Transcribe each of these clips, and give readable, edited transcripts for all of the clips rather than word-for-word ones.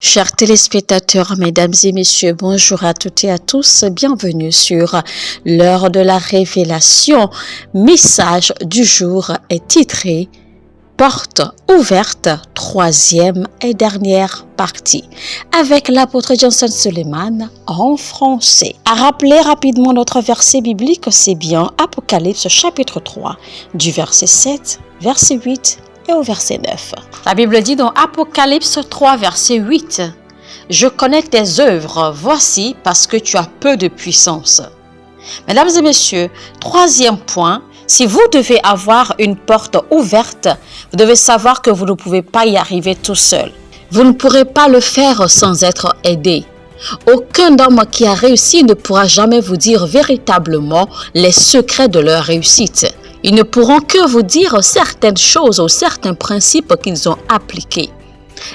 Chers téléspectateurs, mesdames et messieurs, bonjour à toutes et à tous. Bienvenue sur l'heure de la révélation. Message du jour est titré Porte ouverte, troisième et dernière partie, avec l'apôtre Johnson Suleiman en français. À rappeler rapidement notre verset biblique, c'est bien Apocalypse chapitre 3, du verset 7, verset 8 et au verset 9. La Bible dit dans Apocalypse 3, verset 8, « Je connais tes œuvres, voici parce que tu as peu de puissance. » Mesdames et messieurs, troisième point, si vous devez avoir une porte ouverte, vous devez savoir que vous ne pouvez pas y arriver tout seul. Vous ne pourrez pas le faire sans être aidé. Aucun homme qui a réussi ne pourra jamais vous dire véritablement les secrets de leur réussite. Ils ne pourront que vous dire certaines choses ou certains principes qu'ils ont appliqués.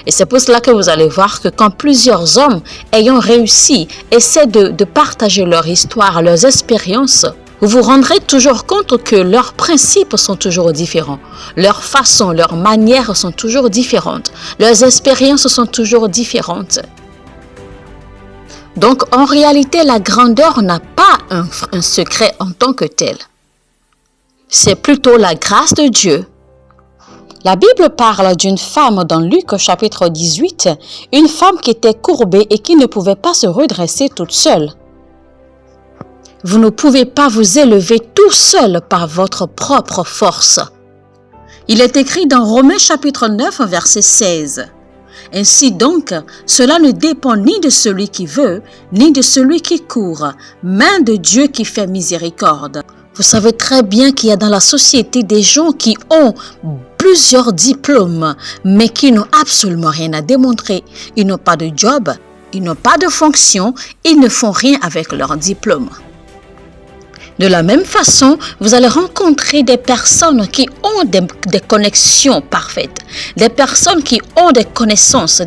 Et c'est pour cela que vous allez voir que quand plusieurs hommes ayant réussi essaient de partager leur histoire, leurs expériences, vous vous rendrez toujours compte que leurs principes sont toujours différents. Leurs façons, leurs manières sont toujours différentes. Leurs expériences sont toujours différentes. Donc, en réalité, la grandeur n'a pas un secret en tant que tel. C'est plutôt la grâce de Dieu. La Bible parle d'une femme dans Luc chapitre 18, une femme qui était courbée et qui ne pouvait pas se redresser toute seule. Vous ne pouvez pas vous élever tout seul par votre propre force. Il est écrit dans Romains chapitre 9, verset 16. Ainsi donc, cela ne dépend ni de celui qui veut, ni de celui qui court, mais de Dieu qui fait miséricorde. Vous savez très bien qu'il y a dans la société des gens qui ont plusieurs diplômes, mais qui n'ont absolument rien à démontrer. Ils n'ont pas de job, ils n'ont pas de fonction, ils ne font rien avec leur diplôme. De la même façon, vous allez rencontrer des personnes qui ont des connexions parfaites, des personnes qui ont des connaissances,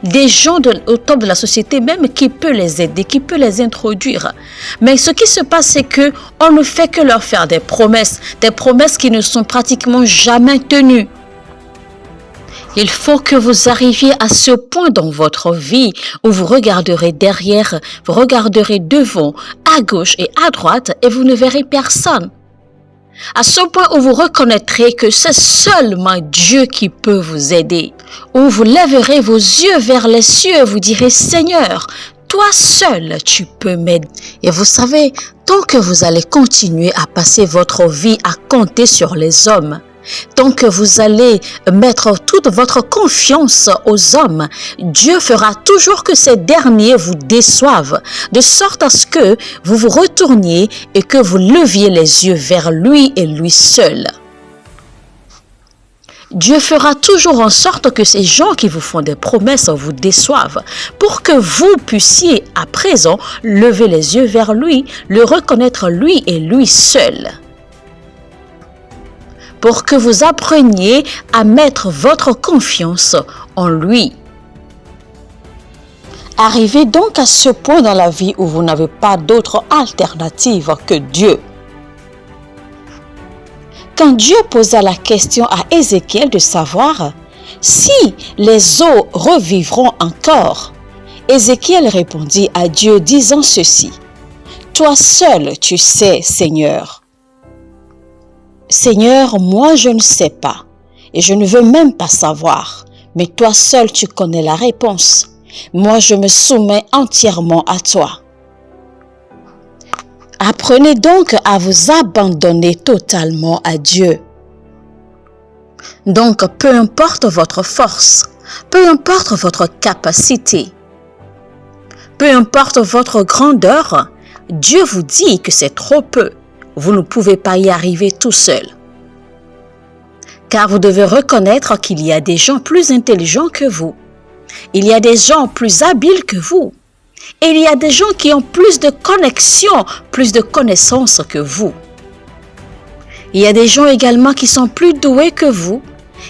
des gens au top de la société même qui peut les aider, qui peut les introduire. Mais ce qui se passe, c'est que on ne fait que leur faire des promesses qui ne sont pratiquement jamais tenues. Il faut que vous arriviez à ce point dans votre vie où vous regarderez derrière, vous regarderez devant, à gauche et à droite et vous ne verrez personne. À ce point où vous reconnaîtrez que c'est seulement Dieu qui peut vous aider. Où vous lèverez vos yeux vers les cieux et vous direz « Seigneur, toi seul, tu peux m'aider. » Et vous savez, tant que vous allez continuer à passer votre vie à compter sur les hommes, tant que vous allez mettre toute votre confiance aux hommes, Dieu fera toujours que ces derniers vous déçoivent, de sorte à ce que vous vous retourniez et que vous leviez les yeux vers lui et lui seul. Dieu fera toujours en sorte que ces gens qui vous font des promesses vous déçoivent, pour que vous puissiez à présent lever les yeux vers lui, le reconnaître lui et lui seul. Pour que vous appreniez à mettre votre confiance en lui. Arrivez donc à ce point dans la vie où vous n'avez pas d'autre alternative que Dieu. Quand Dieu posa la question à Ézéchiel de savoir si les eaux revivront encore, Ézéchiel répondit à Dieu disant ceci, « Toi seul tu sais, Seigneur. » Seigneur, moi je ne sais pas et je ne veux même pas savoir, mais toi seul tu connais la réponse. Moi je me soumets entièrement à toi. Apprenez donc à vous abandonner totalement à Dieu. Donc peu importe votre force, peu importe votre capacité, peu importe votre grandeur, Dieu vous dit que c'est trop peu. Vous ne pouvez pas y arriver tout seul. Car vous devez reconnaître qu'il y a des gens plus intelligents que vous. Il y a des gens plus habiles que vous. Et il y a des gens qui ont plus de connexions, plus de connaissances que vous. Il y a des gens également qui sont plus doués que vous.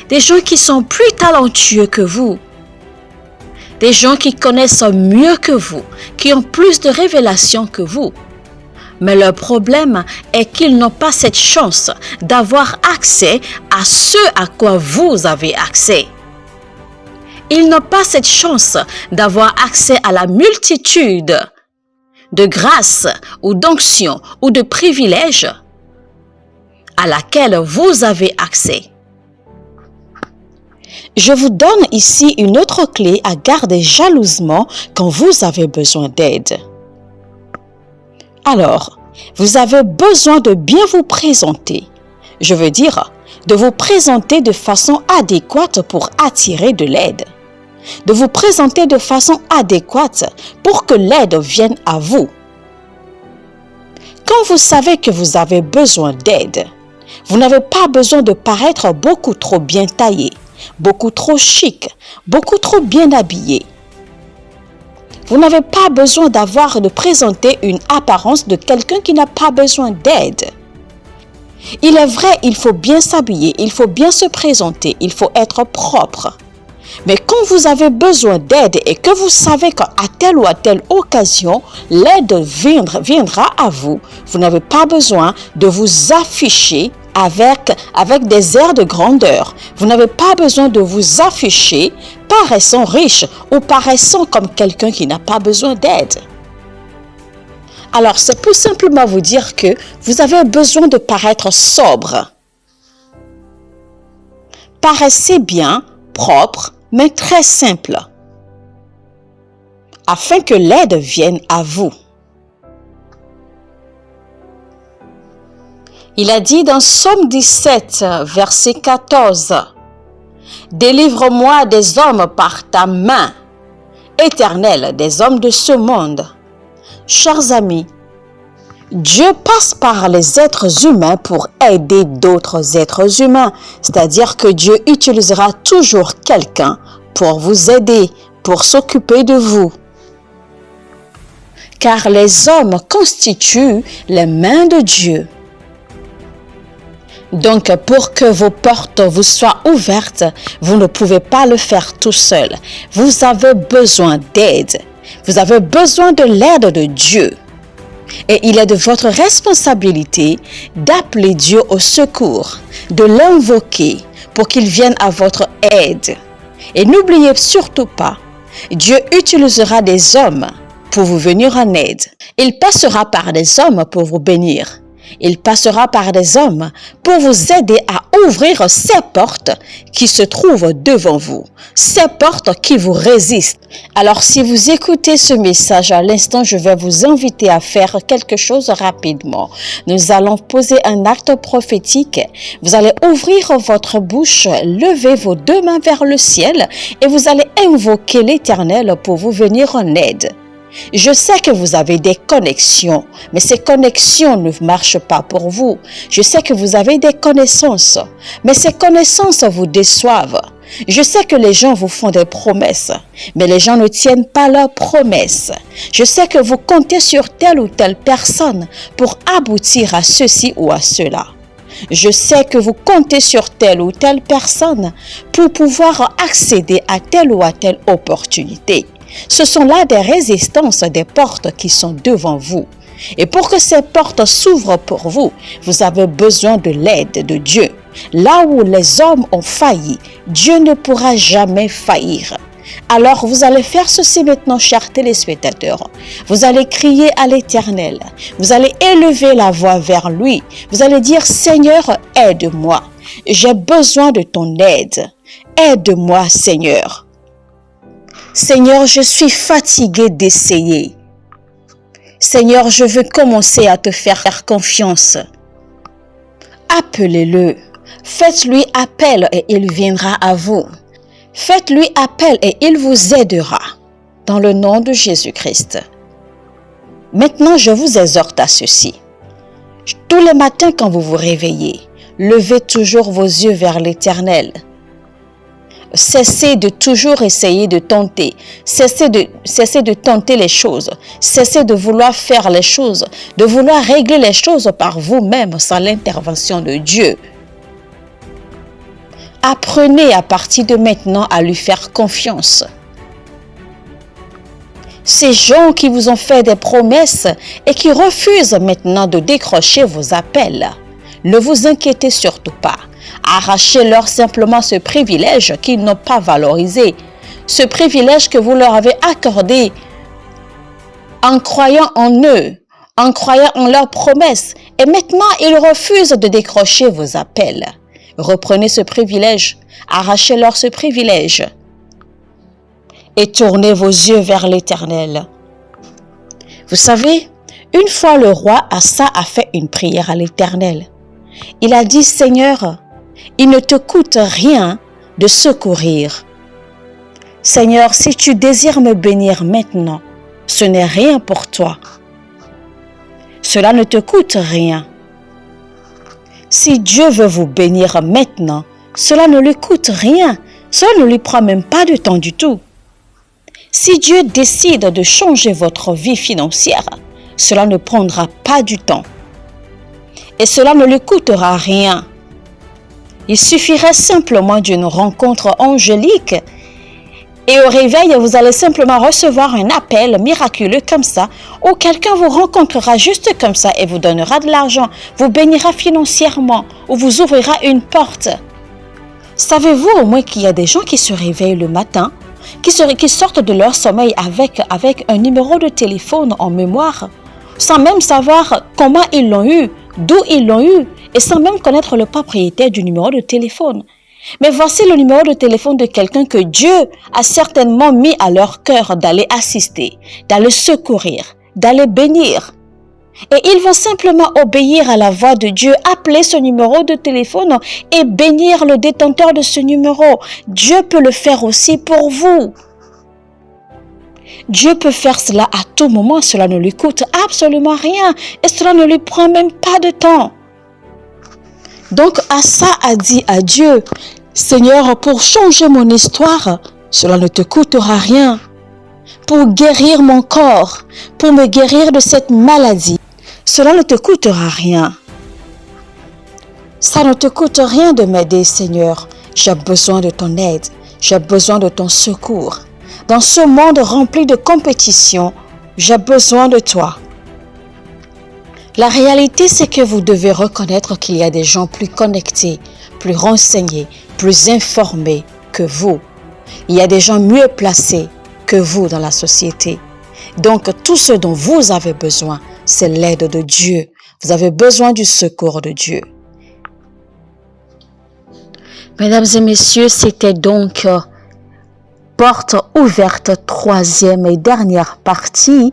Des gens qui sont plus talentueux que vous. Des gens qui connaissent mieux que vous, qui ont plus de révélations que vous. Mais le problème est qu'ils n'ont pas cette chance d'avoir accès à ce à quoi vous avez accès. Ils n'ont pas cette chance d'avoir accès à la multitude de grâces ou d'onctions ou de privilèges à laquelle vous avez accès. Je vous donne ici une autre clé à garder jalousement quand vous avez besoin d'aide. Alors, vous avez besoin de bien vous présenter. Je veux dire, de vous présenter de façon adéquate pour attirer de l'aide. De vous présenter de façon adéquate pour que l'aide vienne à vous. Quand vous savez que vous avez besoin d'aide, vous n'avez pas besoin de paraître beaucoup trop bien taillé, beaucoup trop chic, beaucoup trop bien habillé. Vous n'avez pas besoin de présenter une apparence de quelqu'un qui n'a pas besoin d'aide. Il est vrai, il faut bien s'habiller, il faut bien se présenter, il faut être propre. Mais quand vous avez besoin d'aide et que vous savez qu'à telle ou à telle occasion, l'aide viendra à vous, vous n'avez pas besoin de vous afficher avec des airs de grandeur. Vous n'avez pas besoin de vous afficher paraissant riche ou paraissant comme quelqu'un qui n'a pas besoin d'aide. Alors, c'est pour simplement vous dire que vous avez besoin de paraître sobre. Paraissez bien, propre, mais très simple, afin que l'aide vienne à vous. Il a dit dans Psaume 17, verset 14, « Délivre-moi des hommes par ta main, éternelle, des hommes de ce monde. » Chers amis, Dieu passe par les êtres humains pour aider d'autres êtres humains. C'est-à-dire que Dieu utilisera toujours quelqu'un pour vous aider, pour s'occuper de vous. Car les hommes constituent les mains de Dieu. Donc, pour que vos portes vous soient ouvertes, vous ne pouvez pas le faire tout seul. Vous avez besoin d'aide. Vous avez besoin de l'aide de Dieu. Et il est de votre responsabilité d'appeler Dieu au secours, de l'invoquer pour qu'il vienne à votre aide. Et n'oubliez surtout pas, Dieu utilisera des hommes pour vous venir en aide. Il passera par des hommes pour vous bénir. Il passera par des hommes pour vous aider à ouvrir ces portes qui se trouvent devant vous, ces portes qui vous résistent. Alors, si vous écoutez ce message à l'instant, je vais vous inviter à faire quelque chose rapidement. Nous allons poser un acte prophétique. Vous allez ouvrir votre bouche, lever vos deux mains vers le ciel et vous allez invoquer l'Éternel pour vous venir en aide. Je sais que vous avez des connexions, mais ces connexions ne marchent pas pour vous. Je sais que vous avez des connaissances, mais ces connaissances vous déçoivent. Je sais que les gens vous font des promesses, mais les gens ne tiennent pas leurs promesses. Je sais que vous comptez sur telle ou telle personne pour aboutir à ceci ou à cela. Je sais que vous comptez sur telle ou telle personne pour pouvoir accéder à telle ou à telle opportunité. Ce sont là des résistances, des portes qui sont devant vous. Et pour que ces portes s'ouvrent pour vous, vous avez besoin de l'aide de Dieu. Là où les hommes ont failli, Dieu ne pourra jamais faillir. Alors vous allez faire ceci maintenant, chers téléspectateurs. Vous allez crier à l'Éternel. Vous allez élever la voix vers lui. Vous allez dire, Seigneur, aide-moi. J'ai besoin de ton aide. Aide-moi, Seigneur. Seigneur, je suis fatigué d'essayer. Seigneur, je veux commencer à te faire confiance. Appelez-le. Faites-lui appel et il viendra à vous. Faites-lui appel et il vous aidera. Dans le nom de Jésus-Christ. Maintenant, je vous exhorte à ceci. Tous les matins quand vous vous réveillez, levez toujours vos yeux vers l'Éternel. Cessez de toujours essayer de tenter. Cessez de tenter les choses. Cessez de vouloir faire les choses, de vouloir régler les choses par vous-même sans l'intervention de Dieu. Apprenez à partir de maintenant à lui faire confiance. Ces gens qui vous ont fait des promesses et qui refusent maintenant de décrocher vos appels, ne vous inquiétez surtout pas. Arrachez-leur simplement ce privilège qu'ils n'ont pas valorisé. ce privilège que vous leur avez accordé en croyant en eux, en croyant en leurs promesses. Et maintenant, ils refusent de décrocher vos appels. Reprenez ce privilège, arrachez-leur ce privilège et tournez vos yeux vers l'Éternel. Vous savez, une fois le roi Asa a fait une prière à l'Éternel. Il a dit, Seigneur, il ne te coûte rien de secourir. Seigneur, si tu désires me bénir maintenant, ce n'est rien pour toi. Cela ne te coûte rien. Si Dieu veut vous bénir maintenant, cela ne lui coûte rien. Cela ne lui prend même pas de temps du tout. Si Dieu décide de changer votre vie financière, cela ne prendra pas du temps. Et cela ne lui coûtera rien. Il suffirait simplement d'une rencontre angélique et au réveil, vous allez simplement recevoir un appel miraculeux comme ça, où quelqu'un vous rencontrera juste comme ça et vous donnera de l'argent, vous bénira financièrement, ou vous ouvrira une porte. Savez-vous au moins qu'il y a des gens qui se réveillent le matin, qui sortent de leur sommeil avec un numéro de téléphone en mémoire, sans même savoir comment ils l'ont eu, d'où ils l'ont eu, et sans même connaître le propriétaire du numéro de téléphone. Mais voici le numéro de téléphone de quelqu'un que Dieu a certainement mis à leur cœur d'aller assister, d'aller secourir, d'aller bénir. Et ils vont simplement obéir à la voix de Dieu, appeler ce numéro de téléphone et bénir le détenteur de ce numéro. Dieu peut le faire aussi pour vous. Dieu peut faire cela à tout moment, cela ne lui coûte absolument rien et cela ne lui prend même pas de temps. Donc Asa a dit à Dieu, Seigneur, pour changer mon histoire, cela ne te coûtera rien. Pour guérir mon corps, pour me guérir de cette maladie, cela ne te coûtera rien. Ça ne te coûte rien de m'aider, Seigneur. J'ai besoin de ton aide, j'ai besoin de ton secours. Dans ce monde rempli de compétition, j'ai besoin de toi. La réalité, c'est que vous devez reconnaître qu'il y a des gens plus connectés, plus renseignés, plus informés que vous. Il y a des gens mieux placés que vous dans la société. Donc, tout ce dont vous avez besoin, c'est l'aide de Dieu. Vous avez besoin du secours de Dieu. Mesdames et messieurs, c'était donc Porte ouverte, troisième et dernière partie.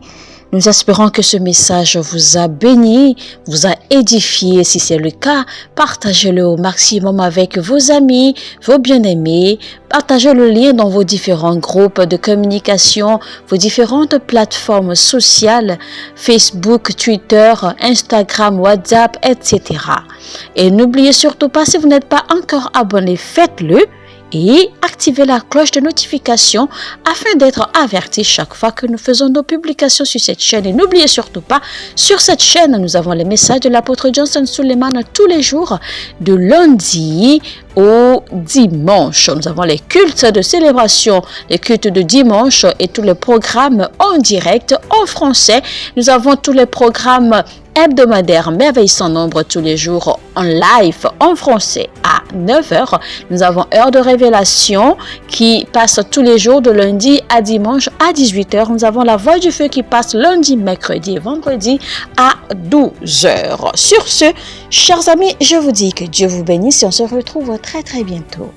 Nous espérons que ce message vous a béni, vous a édifié. Si c'est le cas, partagez-le au maximum avec vos amis, vos bien-aimés. Partagez le lien dans vos différents groupes de communication, vos différentes plateformes sociales, Facebook, Twitter, Instagram, WhatsApp, etc. Et n'oubliez surtout pas, si vous n'êtes pas encore abonné, faites-le. Et activez la cloche de notification afin d'être averti chaque fois que nous faisons nos publications sur cette chaîne. Et n'oubliez surtout pas, sur cette chaîne, nous avons les messages de l'apôtre Johnson Suleiman tous les jours, de lundi au dimanche. Nous avons les cultes de célébration, les cultes de dimanche et tous les programmes en direct en français. Nous avons tous les programmes hebdomadaire Merveille sans nombre tous les jours en live en français à 9h. Nous avons Heure de révélation qui passe tous les jours de lundi à dimanche à 18h. Nous avons La Voix du Feu qui passe lundi, mercredi et vendredi à 12h. Sur ce, chers amis, je vous dis que Dieu vous bénisse et on se retrouve très très bientôt.